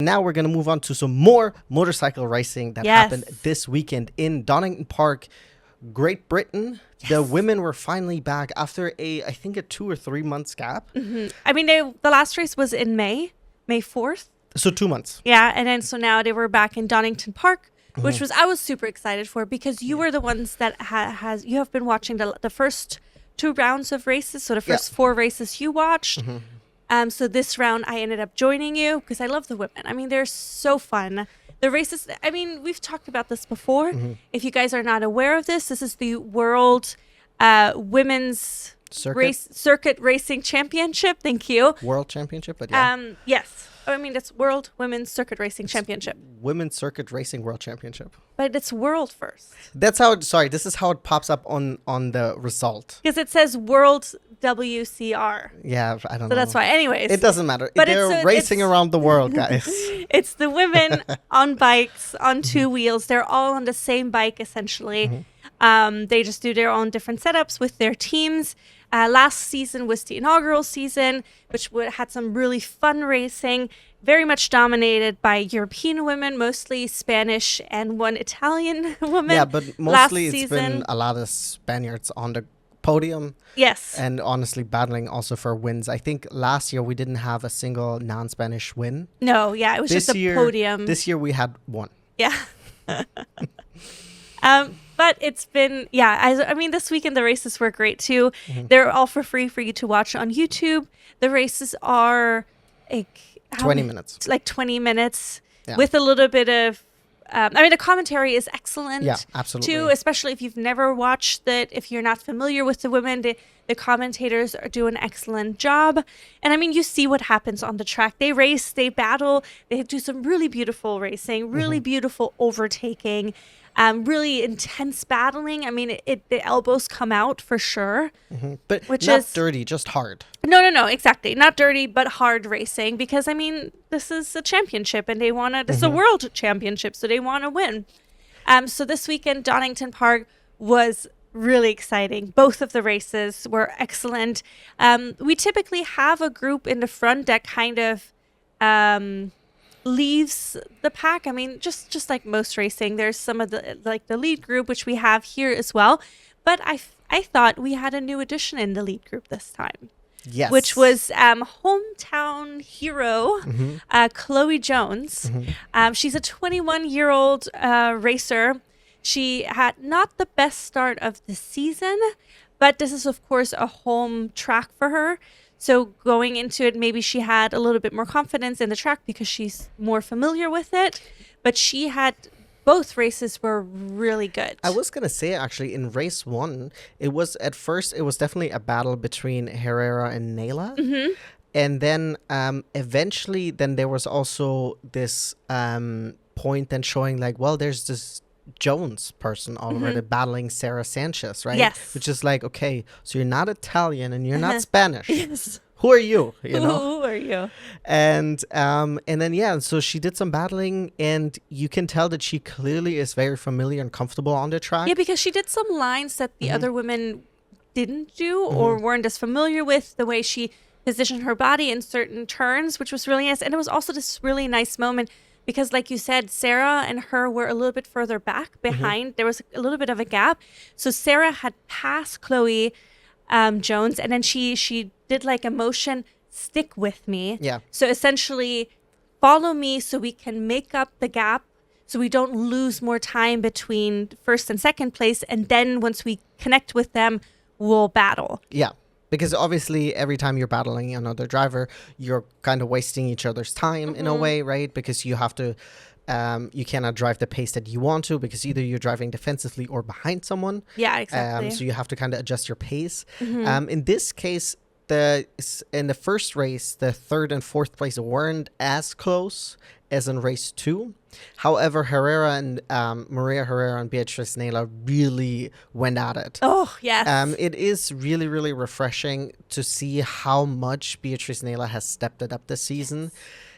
Now we're going to move on to some more motorcycle racing that happened this weekend in Donington Park, Great Britain. Yes. The women were finally back after I think a 2 or 3 months gap. Mm-hmm. I mean, the last race was in May 4th. So 2 months. Yeah, and then so now they were back in Donington Park, which I was super excited for because you were the ones that you have been watching the first 2 rounds of races. So the first 4 races you watched. So this round I ended up joining you because I love the women. I mean, they're so fun. The races, I mean, we've talked about this before. If you guys are not aware of this is the World Women's Circuit Racing Championship. Thank you. World Championship, but yeah. Yes. I mean, it's World Women's Circuit Racing Championship. Women's Circuit Racing World Championship. But it's world first. That's how this is how it pops up on the result. Because it says World WCR. Yeah, I don't know. So that's why. Anyways. It doesn't matter. But they're racing around the world, guys. It's the women on bikes, on 2 wheels. They're all on the same bike, essentially. They just do their own different setups with their teams. Last season was the inaugural season, which had some really fun racing, very much dominated by European women, mostly Spanish and 1 Italian woman. Yeah, but mostly it's been a lot of Spaniards on the podium. Yes. And honestly battling also for wins. I think last year we didn't have a single non-Spanish win. No, yeah, it was just a podium. This year we had 1. Yeah. But it's been, I mean, this weekend the races were great too. They're all for free for you to watch on YouTube. The races are like 20 minutes. Like 20 minutes with a little bit of, I mean, the commentary is excellent. Yeah, absolutely. Too, especially if you've never watched it, if you're not familiar with the women, the commentators do an excellent job. And I mean, you see what happens on the track. They race, they battle, they do some really beautiful racing, really beautiful overtaking. Really intense battling. I mean, the elbows come out for sure. But not dirty, just hard. No, exactly. Not dirty, but hard racing. Because, I mean, this is a championship and they want to, this is a world championship, so they want to win. So this weekend, Donington Park was really exciting. Both of the races were excellent. We typically have a group in the front that kind of leaves the pack. I mean, just like most racing, there's some of the the lead group, which we have here as well. But I thought we had a new addition in the lead group this time. Yes. Which was hometown hero Chloe Jones. She's a 21-year-old racer. She had not the best start of the season, but this is of course a home track for her. So going into it, maybe she had a little bit more confidence in the track because she's more familiar with it. But she had, both races were really good. I was going to say, actually, in race 1, it was definitely a battle between Herrera and Nayla. And then eventually, then there was also this point then showing like, well, there's this Jones person already battling Sarah Sanchez, right? Yes. Which is like, okay, so you're not Italian and you're not Spanish. Yes. Who are you? You know? Who are you? And then so she did some battling, and you can tell that she clearly is very familiar and comfortable on the track. Yeah, because she did some lines that the other women didn't do or weren't as familiar with, the way she positioned her body in certain turns, which was really nice. And it was also this really nice moment because, like you said, Sarah and her were a little bit further back behind. There was a little bit of a gap. So Sarah had passed Chloe Jones, and then she did like a motion, stick with me. Yeah. So essentially, follow me so we can make up the gap, so we don't lose more time between first and second place. And then once we connect with them, we'll battle. Yeah. Because obviously every time you're battling another driver, you're kind of wasting each other's time in a way, right? Because you have to, you cannot drive the pace that you want to because either you're driving defensively or behind someone. Yeah, exactly. So you have to kind of adjust your pace. In this case, in the first race, the 3rd and 4th place weren't as close as in race 2. However, Herrera and Maria Herrera and Beatriz Nela really went at it. Oh, yes. It is really, really refreshing to see how much Beatriz Nela has stepped it up this season.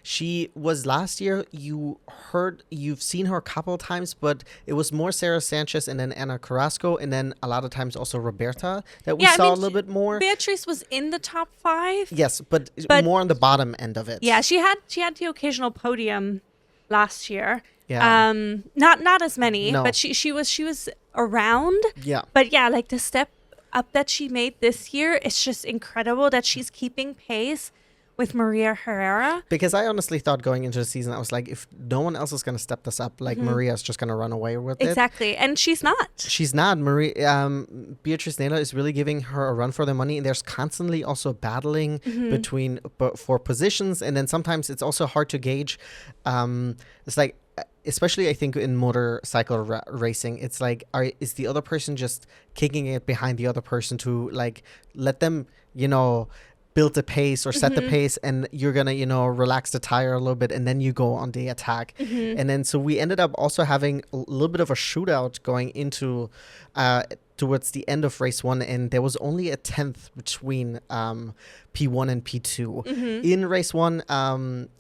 She was last year. You've seen her a couple of times, but it was more Sarah Sanchez and then Ana Carrasco, and then a lot of times also Roberta that we saw a little bit more. Beatriz was in the top 5. Yes, but more on the bottom end of it. Yeah, she had the occasional podium last year. Yeah. Not as many, No. but she was around. Yeah. But yeah, like the step up that she made this year, it's just incredible that she's keeping pace with Maria Herrera. Because I honestly thought going into the season, I was like, if no one else is going to step this up, like Maria's just going to run away with it. Exactly. And she's not. She's not. Beatriz Nela is really giving her a run for the money. And there's constantly also battling for positions. And then sometimes it's also hard to gauge. It's like, especially I think in motorcycle racing, it's like, is the other person just kicking it behind the other person to like let them, build the pace or set the pace, and you're gonna relax the tire a little bit, and then you go on the attack. And then so we ended up also having a little bit of a shootout going into towards the end of race 1, and there was only a 10th between P1 and P2. In race 1,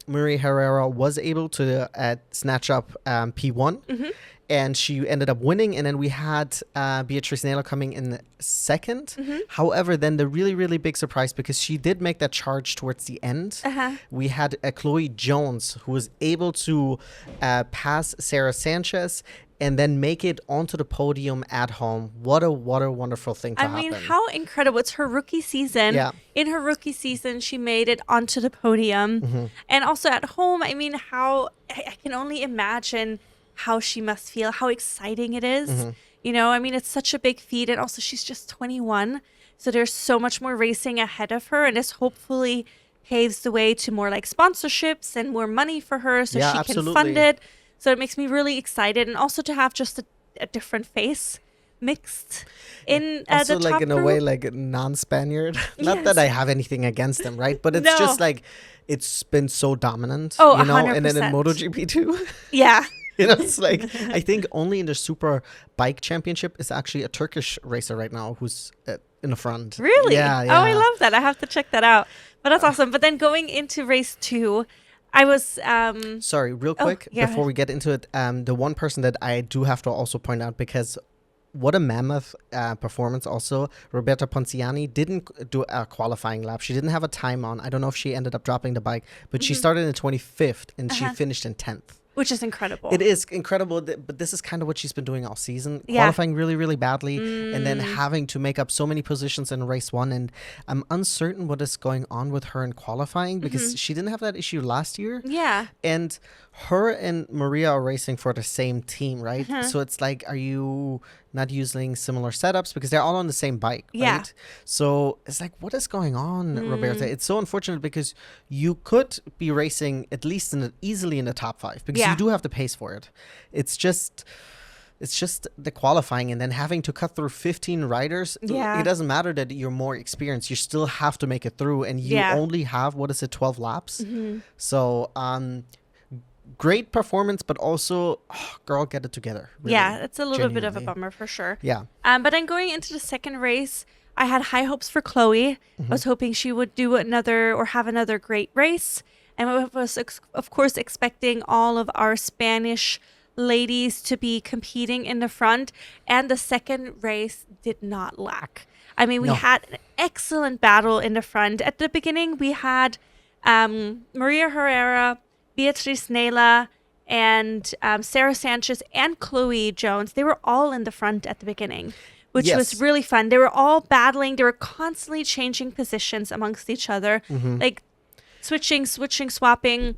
Maria Herrera was able to snatch up P1, and she ended up winning. And then we had Beatriz Nela coming in second. However, then the really, really big surprise, because she did make that charge towards the end, we had Chloe Jones, who was able to pass Sarah Sanchez and then make it onto the podium at home. What a wonderful thing to happen. I mean, how incredible. It's her rookie season. Yeah. In her rookie season, she made it onto the podium. And also at home, I mean, I can only imagine how she must feel, how exciting it is. I mean, it's such a big feat. And also, she's just 21. So there's so much more racing ahead of her. And this hopefully paves the way to more like sponsorships and more money for her so she can fund it. So it makes me really excited. And also to have just a different face mixed in also the top like in group. a way like a non-Spaniard. Not Yes. that I have anything against them, right? But it's No. just like it's been so dominant. Oh, And then in 100%. MotoGP too. Yeah. It's like I think only in the Super Bike Championship is actually a Turkish racer right now who's in the front. Really? Yeah. Oh, I love that. I have to check that out. But that's awesome. But then going into race 2, I was Sorry, real quick, yeah. before we get into it, the one person that I do have to also point out, because what a mammoth performance also, Roberta Ponciani didn't do a qualifying lap. She didn't have a time on. I don't know if she ended up dropping the bike, but she started in 25th and she finished in 10th. which is incredible. It is incredible, but this is kind of what she's been doing all season, Yeah. qualifying really, really badly, and then having to make up so many positions in race 1. And I'm uncertain what is going on with her in qualifying, because she didn't have that issue last year. Yeah. And her and Maria are racing for the same team, right? So it's like, are you not using similar setups? Because they're all on the same bike, right? Yeah. So it's like, what is going on, Roberta? It's so unfortunate, because you could be racing at least easily in the top 5, because you do have the pace for it. It's just the qualifying, and then having to cut through 15 riders. Yeah. It doesn't matter that you're more experienced. You still have to make it through, and you only have, 12 laps? So, great performance, but also, girl, get it together. Really, yeah, it's a little bit of a genuinely. bummer for sure. Yeah. But then going into the second race, I had high hopes for Chloe. I was hoping she would do have another great race. And I was, of course, expecting all of our Spanish ladies to be competing in the front. And the second race did not lack. I mean, we had an excellent battle in the front. At the beginning, we had Maria Herrera, Beatriz Nela, and Sarah Sanchez and Chloe Jones. They were all in the front at the beginning, which was really fun. They were all battling. They were constantly changing positions amongst each other, like switching, swapping.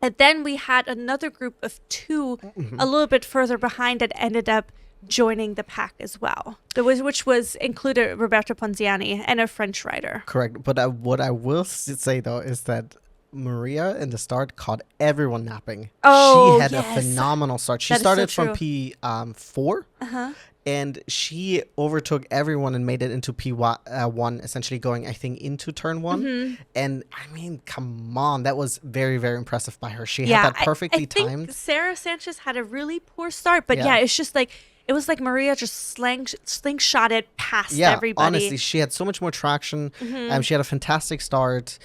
And then we had another group of 2 a little bit further behind that ended up joining the pack as well. Which was included Roberta Ponziani and a French rider. Correct. But what I will say, though, is that Maria in the start caught everyone napping. Oh, she had yes. a phenomenal start. She That is started so from P4, and she overtook everyone and made it into P1, essentially going, I think, into turn 1. And I mean, come on, that was very, very impressive by her. She had that perfectly I think timed. Sarah Sanchez had a really poor start, but it's just like, it was like Maria just slingshotted past everybody. Honestly, she had so much more traction. She had a fantastic start.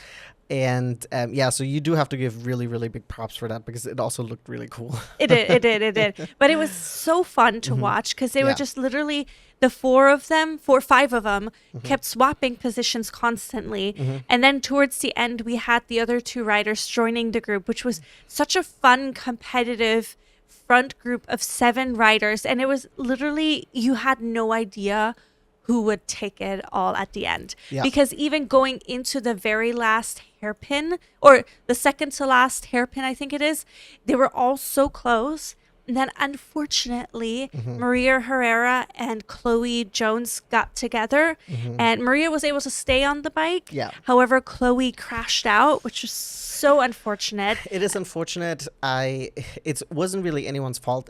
And yeah, so you do have to give really, really big props for that because it also looked really cool. It did. But it was so fun to watch because they were Yeah. just literally the five of them kept swapping positions constantly. And then towards the end, we had the other two riders joining the group, which was such a fun, competitive front group of 7 riders. And it was literally, you had no idea who would take it all at the end. Yeah. Because even going into the very last hairpin, or the second to last hairpin, I think it is, they were all so close. And then unfortunately, Maria Herrera and Chloe Jones got together, and Maria was able to stay on the bike. Yeah. However, Chloe crashed out, which was so unfortunate. It is unfortunate. It wasn't really anyone's fault.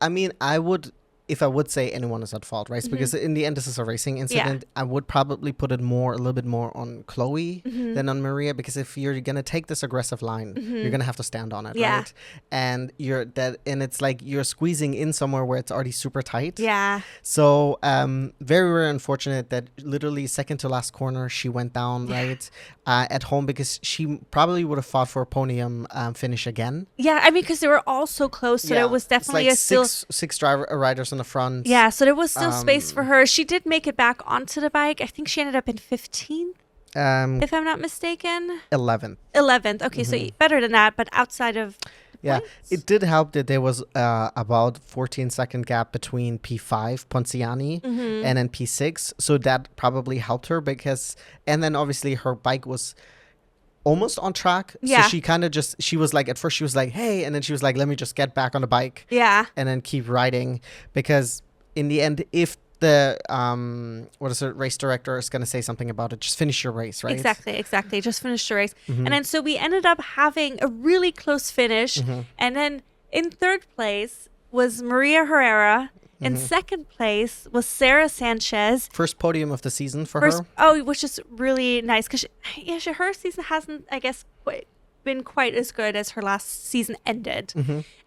I mean, if I would say anyone is at fault, right? Because in the end, this is a racing incident. I would probably put it a little bit more on Chloe than on Maria, because if you're gonna take this aggressive line, you're gonna have to stand on it, Yeah. right? And and it's like you're squeezing in somewhere where it's already super tight. Yeah. So very, very unfortunate that literally second to last corner she went down, right, at home, because she probably would have fought for a podium finish again. Yeah, I mean, because they were all so close, so there was definitely it's like six riders on the front. Yeah, so there was still space for her. She did make it back onto the bike. I think she ended up in 15th, if I'm not mistaken. 11th. 11th. Okay, so better than that, but outside of the Yeah, points. it did help that there was about 14-second gap between P5 Ponciani and then P6, so that probably helped her and then obviously her bike was almost on track. Yeah. So she kind of she was like, at first she was like, hey, and then she was like, let me just get back on the bike. Yeah. And then keep riding, because in the end, if the race director is going to say something about it, just finish your race, right? Exactly. Just finished the race. And then so we ended up having a really close finish. And then in third place was Maria Herrera. In second place was Sarah Sanchez. First podium of the season for her. Oh, which is really nice because her season hasn't, I guess, been quite as good as her last season ended.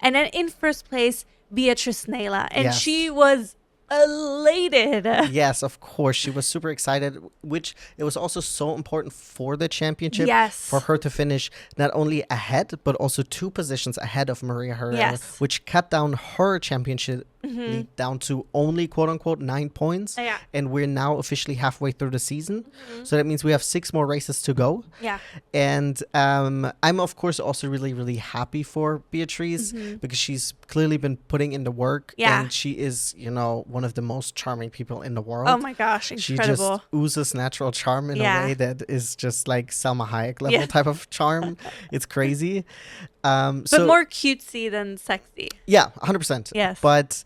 And then in first place, Beatrice Nela. And she was elated. Yes, of course. She was super excited, which it was also so important for the championship. Yes. For her to finish not only ahead, but also 2 positions ahead of Maria Herrera, Yes. which cut down her championship lead down to only quote unquote 9 points. Yeah. And we're now officially halfway through the season. So that means we have 6 more races to go. Yeah. And I'm of course also really, really happy for Beatrice, because she's clearly been putting in the work. Yeah. And she is, one of the most charming people in the world. Oh my gosh, incredible. She just oozes natural charm in a way that is just like Selma Hayek level Yeah. type of charm. It's crazy. But more cutesy than sexy. Yeah, 100%. Yes. But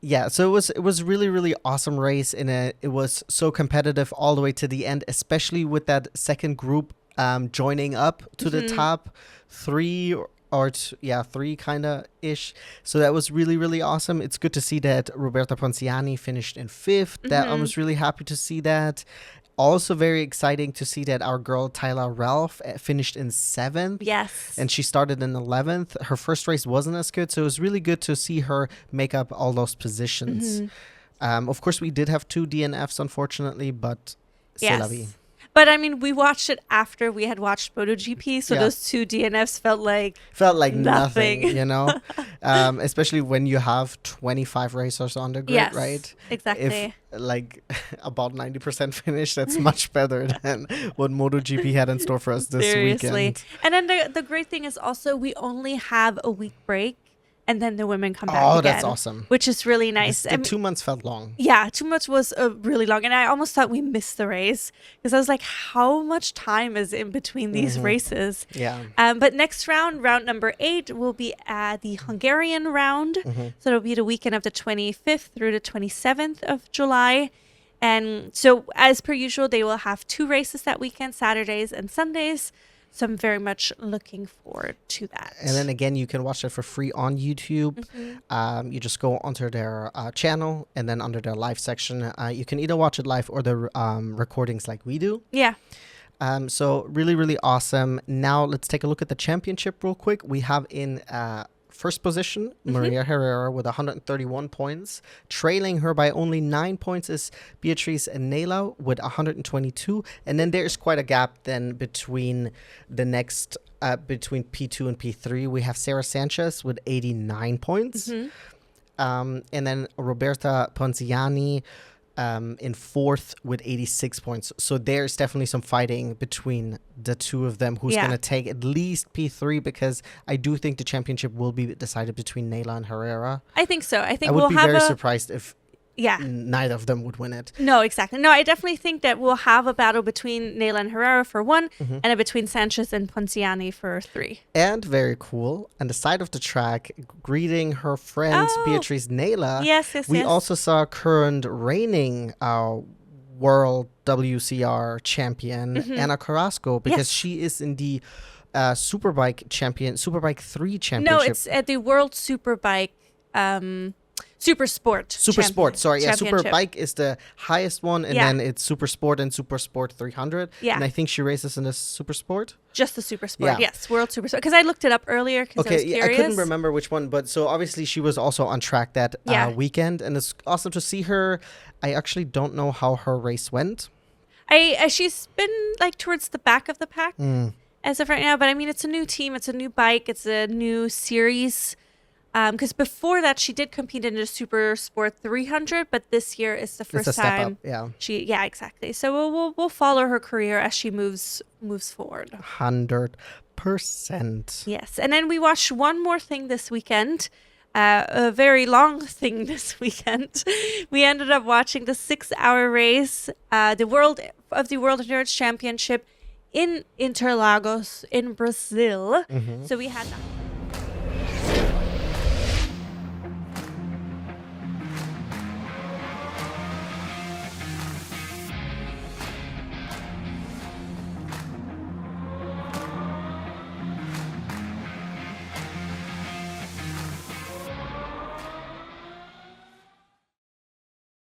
yeah, so it was really, really awesome race, and it was so competitive all the way to the end, especially with that second group joining up to the top 3 or 3 kind of ish. So that was really, really awesome. It's good to see that Roberta Ponciani finished in 5th. That I was really happy to see that. Also very exciting to see that our girl Tyler Ralph finished in 7th. Yes. And she started in 11th. Her first race wasn't as good, so it was really good to see her make up all those positions. Of course, we did have 2 DNFs, unfortunately, but c'est la vie. But I mean, we watched it after we had watched MotoGP, so those 2 DNFs felt like nothing. Especially when you have 25 racers on the grid, right? Exactly. If like about 90% finish, that's much better than what MotoGP had in store for us this weekend. And then the great thing is also we only have a week break, and then the women come back again. again. That's awesome. Which is really nice. The 2 months felt long. Yeah, 2 months was really long. And I almost thought we missed the race because I was like, how much time is in between these races? Yeah. But next round number 8, will be the Hungarian round. So it'll be the weekend of the 25th through the 27th of July. And so as per usual, they will have 2 races that weekend, Saturdays and Sundays. So I'm very much looking forward to that. And then again, you can watch it for free on YouTube. You just go onto their channel, and then under their live section, you can either watch it live or the recordings like we do. Yeah. So really, really awesome. Now let's take a look at the championship real quick. We have in first position, Maria Herrera with 131 points. Trailing her by only 9 points is Beatriz Nela with 122. And then there's quite a gap then between the next, between P2 and P3. We have Sarah Sanchez with 89 points. And then Roberta Ponziani in fourth with 86 points. So there's definitely some fighting between the two of them who's going to take at least P3, because I do think the championship will be decided between Nela and Herrera. I think so. I think I would we'll be have very surprised if Yeah. neither of them would win it. No, exactly. No, I definitely think that we'll have a battle between Nela and Herrera for 1, and a between Sanchez and Ponciani for 3. And very cool, on the side of the track, greeting her friend Beatriz Nela, we also saw current reigning World WCR champion Anna Carrasco, because she is in the Superbike 3 championship. No, it's at the World Superbike Super Sport. Sorry, yeah. Superbike is the highest one, and then it's Super Sport and Super Sport 300. Yeah. And I think she races in the Super Sport. Just the Super Sport, yes. World Super Sport. Because I looked it up earlier because I was curious. I couldn't remember which one, but so obviously she was also on track that weekend, and it's awesome to see her. I actually don't know how her race went. She's been like towards the back of the pack as of right now, but I mean, it's a new team, it's a new bike, it's a new series. Because before that, she did compete in the Super Sport 300, but this year is the first time. Yeah, exactly. So we'll follow her career as she moves forward. 100%. Yes, and then we watched one more thing this weekend, a very long thing this weekend. We ended up watching the 6-hour race, the World Endurance Championship in Interlagos in Brazil. So we had that.